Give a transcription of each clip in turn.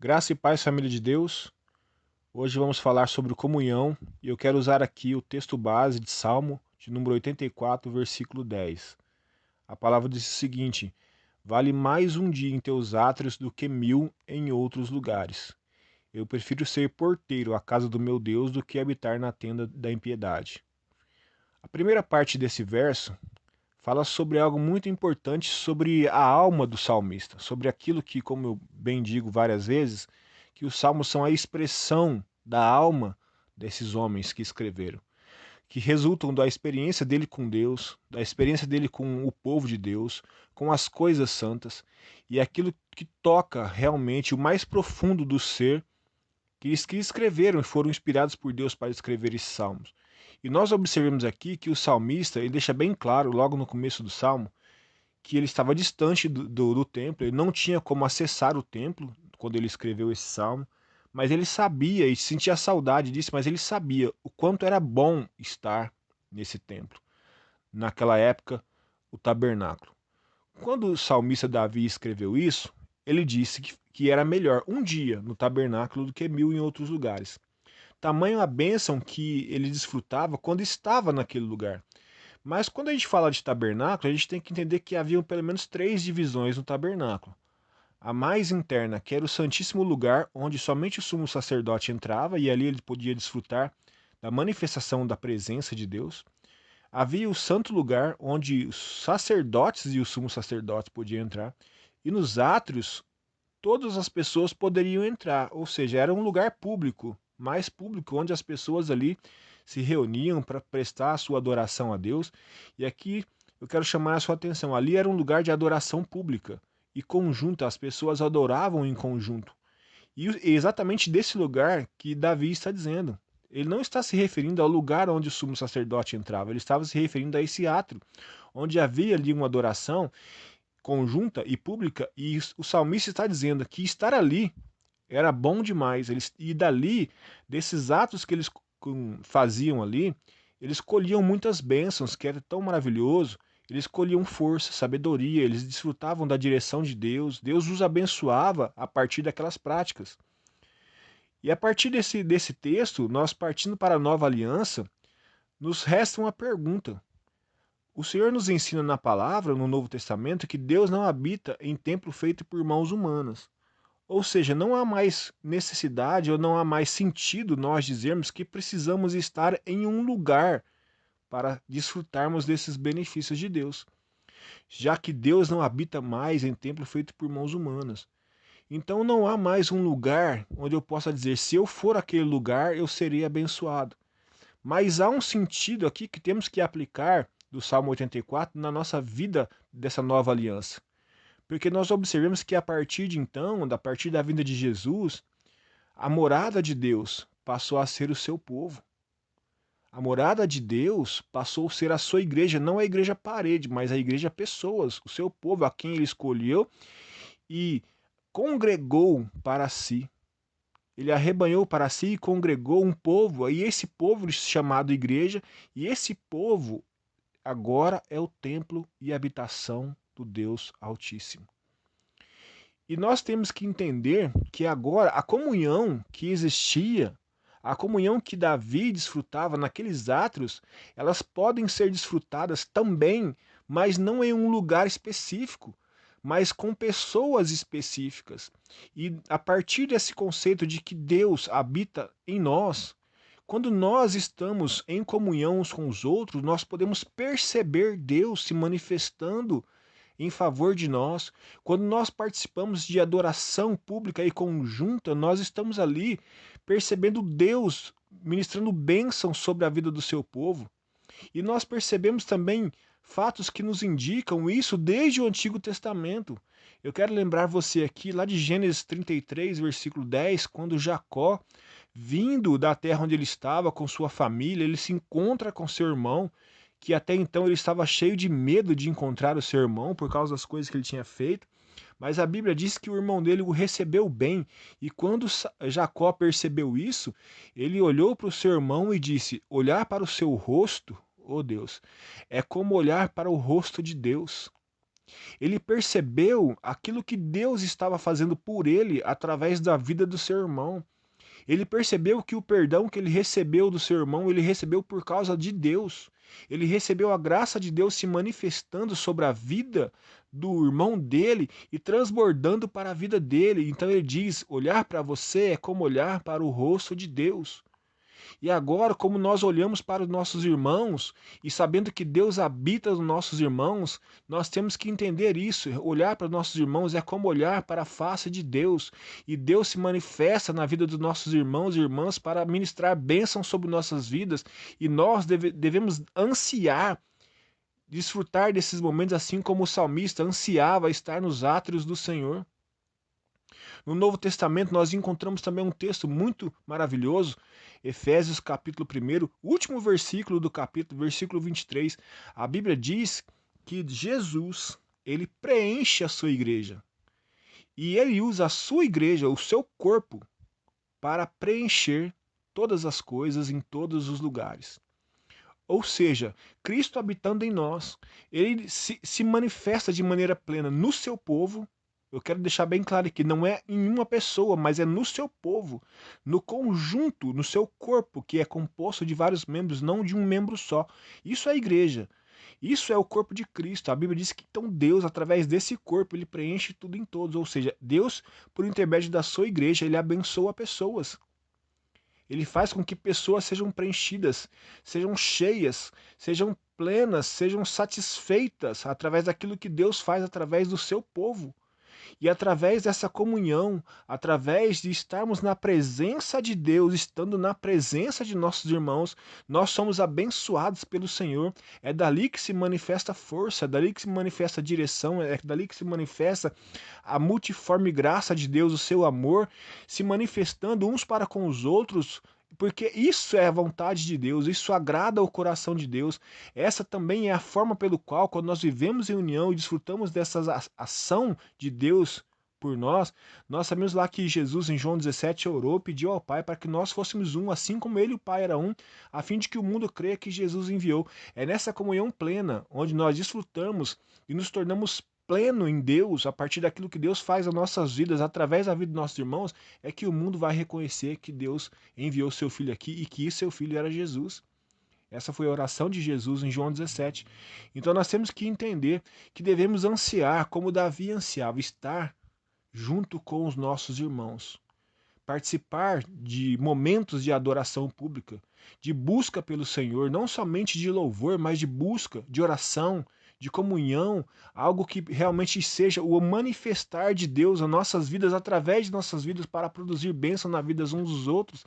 Graça e paz, família de Deus. Hoje vamos falar sobre comunhão e eu quero usar aqui o texto base de Salmo, de número 84, versículo 10. A palavra diz o seguinte: Vale mais um dia em teus átrios do que 1000 em outros lugares. Eu prefiro ser porteiro à casa do meu Deus do que habitar na tenda da impiedade. A primeira parte desse verso fala sobre algo muito importante sobre a alma do salmista, sobre aquilo que, como eu bem digo várias vezes, que os salmos são a expressão da alma desses homens que escreveram, que resultam da experiência dele com Deus, da experiência dele com o povo de Deus, com as coisas santas, e aquilo que toca realmente o mais profundo do ser que escreveram e foram inspirados por Deus para escrever esses salmos. E nós observamos aqui que o salmista ele deixa bem claro, logo no começo do salmo, que ele estava distante do templo, ele não tinha como acessar o templo quando ele escreveu esse salmo, mas ele sabia e sentia saudade disso, mas ele sabia o quanto era bom estar nesse templo, naquela época, o tabernáculo. Quando o salmista Davi escreveu isso, ele disse que era melhor um dia no tabernáculo do que 1000 em outros lugares. Tamanho a bênção que ele desfrutava quando estava naquele lugar. Mas quando a gente fala de tabernáculo, a gente tem que entender que haviam pelo menos três divisões no tabernáculo. A mais interna, que era o Santíssimo Lugar, onde somente o sumo sacerdote entrava e ali ele podia desfrutar da manifestação da presença de Deus. Havia o Santo Lugar, onde os sacerdotes e o sumo sacerdote podiam entrar. E nos átrios, todas as pessoas poderiam entrar, ou seja, era um lugar público, mais público, onde as pessoas ali se reuniam para prestar a sua adoração a Deus. E aqui eu quero chamar a sua atenção: ali era um lugar de adoração pública e conjunta, as pessoas adoravam em conjunto. E é exatamente desse lugar que Davi está dizendo. Ele não está se referindo ao lugar onde o sumo sacerdote entrava, ele estava se referindo a esse átrio, onde havia ali uma adoração conjunta e pública, e o salmista está dizendo que estar ali era bom demais. E dali, desses atos que eles faziam ali, eles colhiam muitas bênçãos, que era tão maravilhoso. Eles colhiam força, sabedoria, eles desfrutavam da direção de Deus. Deus os abençoava a partir daquelas práticas. E a partir desse texto, nós partindo para a nova aliança, nos resta uma pergunta. O Senhor nos ensina na palavra, no Novo Testamento, que Deus não habita em templo feito por mãos humanas. Ou seja, não há mais necessidade ou não há mais sentido nós dizermos que precisamos estar em um lugar para desfrutarmos desses benefícios de Deus, já que Deus não habita mais em templo feito por mãos humanas. Então não há mais um lugar onde eu possa dizer, se eu for aquele lugar, eu serei abençoado. Mas há um sentido aqui que temos que aplicar do Salmo 84 na nossa vida dessa nova aliança. Porque nós observamos que a partir de então, a partir da vinda de Jesus, a morada de Deus passou a ser o seu povo. A morada de Deus passou a ser a sua igreja, não a igreja parede, mas a igreja pessoas, o seu povo, a quem ele escolheu e congregou para si. Ele arrebanhou para si e congregou um povo, e esse povo chamado igreja, e esse povo agora é o templo e habitação do Deus Altíssimo. E nós temos que entender que agora a comunhão que existia, a comunhão que Davi desfrutava naqueles átrios, elas podem ser desfrutadas também, mas não em um lugar específico, mas com pessoas específicas. E a partir desse conceito de que Deus habita em nós, quando nós estamos em comunhão uns com os outros, nós podemos perceber Deus se manifestando em favor de nós. Quando nós participamos de adoração pública e conjunta, nós estamos ali percebendo Deus ministrando bênção sobre a vida do seu povo. E nós percebemos também fatos que nos indicam isso desde o Antigo Testamento. Eu quero lembrar você aqui, lá de Gênesis 33, versículo 10, quando Jacó, vindo da terra onde ele estava com sua família, ele se encontra com seu irmão, que até então ele estava cheio de medo de encontrar o seu irmão por causa das coisas que ele tinha feito. Mas a Bíblia diz que o irmão dele o recebeu bem, e quando Jacó percebeu isso, ele olhou para o seu irmão e disse: Olhar para o seu rosto, oh Deus, é como olhar para o rosto de Deus. Ele percebeu aquilo que Deus estava fazendo por ele através da vida do seu irmão. Ele percebeu que o perdão que ele recebeu do seu irmão, ele recebeu por causa de Deus. Ele recebeu a graça de Deus se manifestando sobre a vida do irmão dele e transbordando para a vida dele. Então ele diz: olhar para você é como olhar para o rosto de Deus. E agora, como nós olhamos para os nossos irmãos e sabendo que Deus habita nos nossos irmãos, nós temos que entender isso. Olhar para os nossos irmãos é como olhar para a face de Deus. E Deus se manifesta na vida dos nossos irmãos e irmãs para ministrar bênçãos sobre nossas vidas. E nós devemos ansiar, desfrutar desses momentos, assim como o salmista ansiava estar nos átrios do Senhor. No Novo Testamento nós encontramos também um texto muito maravilhoso, Efésios capítulo 1, último versículo do capítulo, versículo 23. A Bíblia diz que Jesus, ele preenche a sua igreja. E ele usa a sua igreja, o seu corpo, para preencher todas as coisas em todos os lugares. Ou seja, Cristo habitando em nós, ele se manifesta de maneira plena no seu povo. Eu quero deixar bem claro aqui, não é em uma pessoa, mas é no seu povo, no conjunto, no seu corpo, que é composto de vários membros, não de um membro só. Isso é a igreja. Isso é o corpo de Cristo. A Bíblia diz que então Deus, através desse corpo, ele preenche tudo em todos. Ou seja, Deus, por intermédio da sua igreja, ele abençoa pessoas. Ele faz com que pessoas sejam preenchidas, sejam cheias, sejam plenas, sejam satisfeitas através daquilo que Deus faz através do seu povo. E através dessa comunhão, através de estarmos na presença de Deus, estando na presença de nossos irmãos, nós somos abençoados pelo Senhor. É dali que se manifesta a força, é dali que se manifesta a direção, é dali que se manifesta a multiforme graça de Deus, o seu amor, se manifestando uns para com os outros. Porque isso é a vontade de Deus, isso agrada ao coração de Deus. Essa também é a forma pelo qual, quando nós vivemos em união e desfrutamos dessa ação de Deus por nós, nós sabemos lá que Jesus, em João 17, orou, pediu ao Pai para que nós fôssemos um, assim como ele e o Pai era um, a fim de que o mundo creia que Jesus enviou. É nessa comunhão plena, onde nós desfrutamos e nos tornamos pleno em Deus, a partir daquilo que Deus faz nas nossas vidas, através da vida dos nossos irmãos, é que o mundo vai reconhecer que Deus enviou seu Filho aqui e que seu Filho era Jesus. Essa foi a oração de Jesus em João 17. Então nós temos que entender que devemos ansiar, como Davi ansiava, estar junto com os nossos irmãos. Participar de momentos de adoração pública, de busca pelo Senhor, não somente de louvor, mas de busca, de oração, de comunhão, algo que realmente seja o manifestar de Deus nas nossas vidas, através de nossas vidas, para produzir bênção na vida uns dos outros.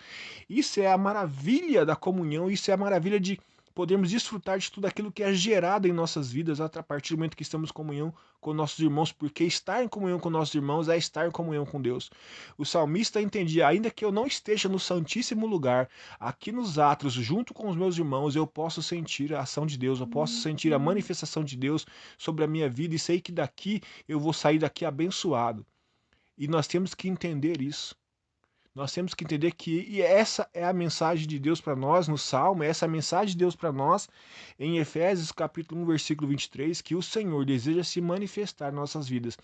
Isso é a maravilha da comunhão, isso é a maravilha de podermos desfrutar de tudo aquilo que é gerado em nossas vidas a partir do momento que estamos em comunhão com nossos irmãos, porque estar em comunhão com nossos irmãos é estar em comunhão com Deus. O salmista entendia, ainda que eu não esteja no santíssimo lugar, aqui nos átrios, junto com os meus irmãos, eu posso sentir a ação de Deus, eu posso sentir a manifestação de Deus sobre a minha vida e sei que daqui eu vou sair daqui abençoado. E nós temos que entender isso. Nós temos que entender que essa é a mensagem de Deus para nós no Salmo, essa é a mensagem de Deus para nós em Efésios capítulo 1, versículo 23, que o Senhor deseja se manifestar em nossas vidas.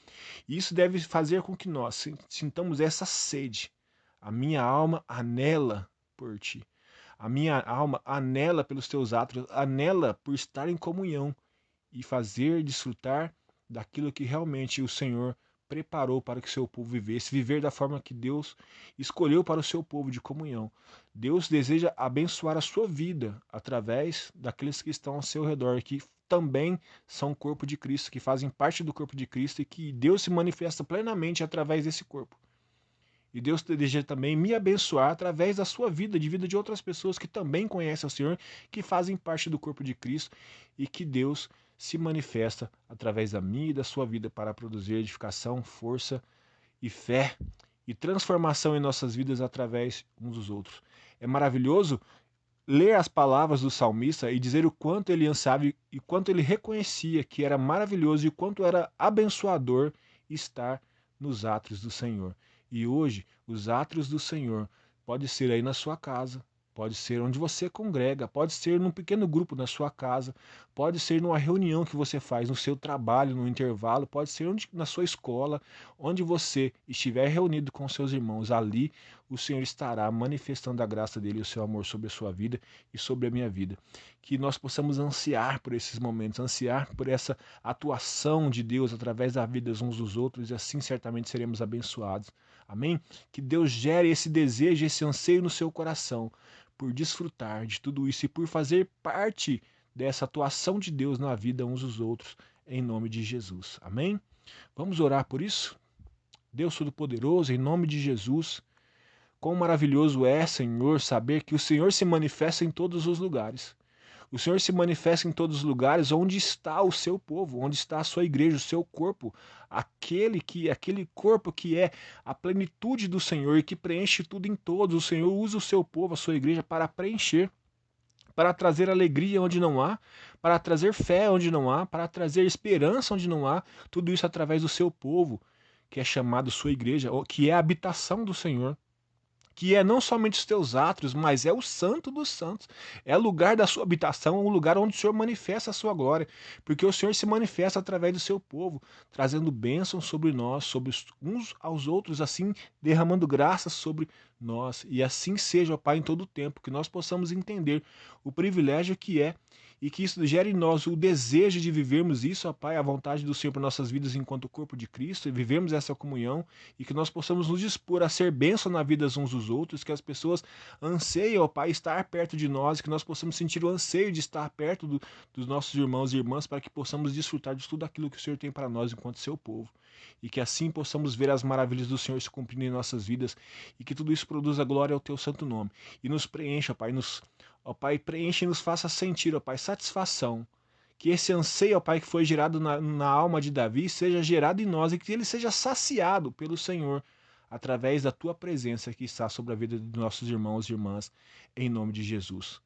E isso deve fazer com que nós sintamos essa sede. A minha alma anela por ti. A minha alma anela pelos teus atos, anela por estar em comunhão e fazer desfrutar daquilo que realmente o Senhor preparou para que o seu povo vivesse, viver da forma que Deus escolheu para o seu povo de comunhão. Deus deseja abençoar a sua vida através daqueles que estão ao seu redor, que também são o corpo de Cristo, que fazem parte do corpo de Cristo e que Deus se manifesta plenamente através desse corpo. E Deus deseja também me abençoar através da sua vida, de vida de outras pessoas que também conhecem o Senhor, que fazem parte do corpo de Cristo e que Deus se manifesta através da minha e da sua vida para produzir edificação, força e fé e transformação em nossas vidas através uns dos outros. É maravilhoso ler as palavras do salmista e dizer o quanto ele ansiava e quanto ele reconhecia que era maravilhoso e o quanto era abençoador estar nos átrios do Senhor. E hoje, os átrios do Senhor pode ser aí na sua casa, pode ser onde você congrega, pode ser num pequeno grupo na sua casa, pode ser numa reunião que você faz no seu trabalho, no intervalo, pode ser na sua escola, onde você estiver reunido com seus irmãos. Ali o Senhor estará manifestando a graça dele e o seu amor sobre a sua vida e sobre a minha vida. Que nós possamos ansiar por esses momentos, ansiar por essa atuação de Deus através das vidas uns dos outros, e assim certamente seremos abençoados. Amém? Que Deus gere esse desejo, esse anseio no seu coração por desfrutar de tudo isso e por fazer parte dessa atuação de Deus na vida uns dos outros, em nome de Jesus. Amém? Vamos orar por isso? Deus Todo-Poderoso, em nome de Jesus, quão maravilhoso é, Senhor, saber que o Senhor se manifesta em todos os lugares. O Senhor se manifesta em todos os lugares onde está o seu povo, onde está a sua igreja, o seu corpo, aquele corpo que é a plenitude do Senhor e que preenche tudo em todos. O Senhor usa o seu povo, a sua igreja, para preencher, para trazer alegria onde não há, para trazer fé onde não há, para trazer esperança onde não há. Tudo isso através do seu povo, que é chamado sua igreja, que é a habitação do Senhor, que é não somente os teus átrios, mas é o santo dos santos, é o lugar da sua habitação, o lugar onde o Senhor manifesta a sua glória, porque o Senhor se manifesta através do seu povo, trazendo bênçãos sobre nós, sobre uns aos outros, assim derramando graças sobre nós, e assim seja, ó Pai, em todo o tempo, que nós possamos entender o privilégio que é, e que isso gere em nós o desejo de vivermos isso, ó Pai, a vontade do Senhor para nossas vidas enquanto corpo de Cristo, e vivemos essa comunhão, e que nós possamos nos dispor a ser bênção na vida uns dos outros, que as pessoas anseiam, ó Pai, estar perto de nós, que nós possamos sentir o anseio de estar perto dos nossos irmãos e irmãs, para que possamos desfrutar de tudo aquilo que o Senhor tem para nós enquanto seu povo, e que assim possamos ver as maravilhas do Senhor se cumprindo em nossas vidas, e que tudo isso produza glória ao teu santo nome, e nos preencha, ó Pai, ó Pai, preenche e nos faça sentir, ó Pai, satisfação. Que esse anseio, ó Pai, que foi gerado na alma de Davi, seja gerado em nós e que ele seja saciado pelo Senhor, através da tua presença que está sobre a vida de nossos irmãos e irmãs, em nome de Jesus.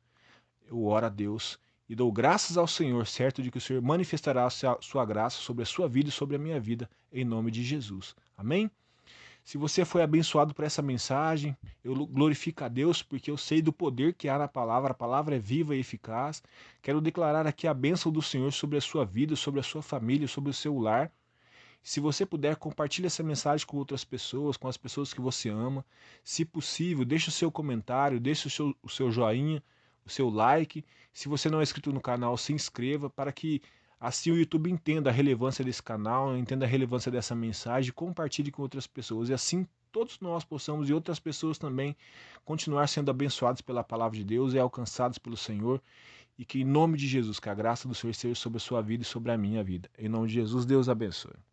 Eu oro a Deus e dou graças ao Senhor, certo de que o Senhor manifestará a sua graça sobre a sua vida e sobre a minha vida, em nome de Jesus. Amém? Se você foi abençoado por essa mensagem, eu glorifico a Deus porque eu sei do poder que há na palavra. A palavra é viva e eficaz. Quero declarar aqui a bênção do Senhor sobre a sua vida, sobre a sua família, sobre o seu lar. Se você puder, compartilhe essa mensagem com outras pessoas, com as pessoas que você ama. Se possível, deixe o seu comentário, deixe o seu joinha, o seu like. Se você não é inscrito no canal, se inscreva para que assim o YouTube entenda a relevância desse canal, entenda a relevância dessa mensagem, compartilhe com outras pessoas e assim todos nós possamos e outras pessoas também continuar sendo abençoados pela palavra de Deus e alcançados pelo Senhor, e que em nome de Jesus, que a graça do Senhor esteja sobre a sua vida e sobre a minha vida. Em nome de Jesus, Deus abençoe.